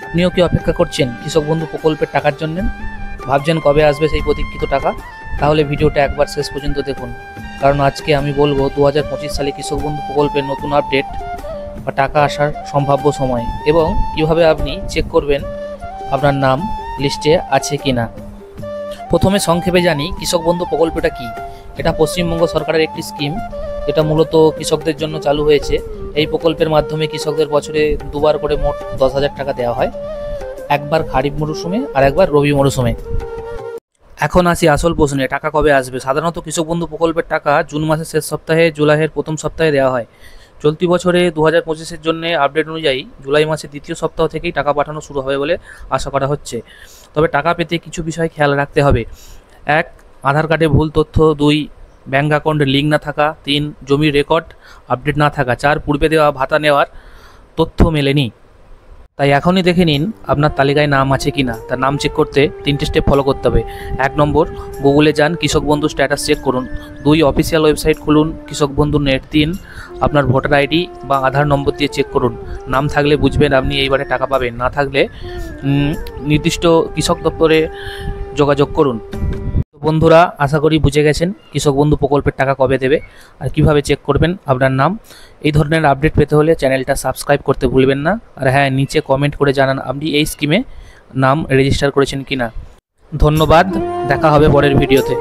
আপনিও কি অপেক্ষা করছেন কৃষক বন্ধু প্রকল্পের টাকার জন্য? ভাবছেন কবে আসবে সেই প্রতীক্ষিত টাকা? তাহলে ভিডিওটা একবার শেষ পর্যন্ত দেখুন, কারণ আজকে আমি বলবো 2025 সালে কৃষক বন্ধু প্রকল্পের নতুন আপডেট বা টাকা আসার সম্ভাব্য সময় এবং কিভাবে আপনি চেক করবেন আপনার নাম লিস্টে আছে কিনা। প্রথমে সংক্ষেপে জানি কৃষক বন্ধু প্রকল্পটা কি। এটা পশ্চিমবঙ্গ সরকারের একটি স্কিম। এটা মূলত কৃষকদের জন্য চালু হয়েছে। এই প্রকল্পের মাধ্যমে কৃষকদের বছরে দুবার করে মোট 10,000 টাকা দেওয়া হয়, একবার খারিফ মরশুমে আর একবার রবি মরশুমে। এখন আসি আসল প্রশ্নে, টাকা কবে আসবে। সাধারণত কৃষক বন্ধু প্রকল্পের টাকা জুন মাসের শেষ সপ্তাহে, জুলাইয়ের প্রথম সপ্তাহে দেওয়া হয়। চলতি বছরে 2025-এর জন্য আপডেট অনুযায়ী জুলাই মাসের দ্বিতীয় সপ্তাহ থেকেই টাকা পাঠানো শুরু হবে বলে আশা করা হচ্ছে। তবে টাকা পেতে কিছু বিষয় খেয়াল রাখতে হবে। 1, আধার কার্ডে ভুল তথ্য। 2, ব্যাঙ্ক অ্যাকাউন্টে লিঙ্ক না থাকা। 3, জমির রেকর্ড আপডেট না থাকা। 4, পূর্বে দেওয়া ভাতা নেওয়ার তথ্য মেলেনি। তাই এখনই দেখে নিন আপনার তালিকায় নাম আছে কিনা। তার নাম চেক করতে 3টে স্টেপ ফলো করতে হবে। 1 নম্বর, গুগলে যান, কৃষক বন্ধু স্ট্যাটাস চেক করুন। 2, অফিসিয়াল ওয়েবসাইট খুলুন কৃষক বন্ধু নেট। 3, আপনার ভোটার আইডি বা আধার নম্বর দিয়ে চেক করুন। নাম থাকলে বুঝবেন আপনি এইবারে টাকা পাবেন, না থাকলে নির্দিষ্ট কৃষক দপ্তরে যোগাযোগ করুন। বন্ধুরা, আশা করি বুঝে গেছেন কৃষক বন্ধু প্রকল্পের টাকা কবে দেবে আর কিভাবে চেক করবেন আপনার নাম। এই ধরনের আপডেট পেতে হলে চ্যানেলটা সাবস্ক্রাইব করতে ভুলবেন না। আর হ্যাঁ, নিচে কমেন্ট করে জানান আপনি এই স্কিমে নাম রেজিস্টার করেছেন কিনা। ধন্যবাদ, দেখা হবে পরের ভিডিওতে।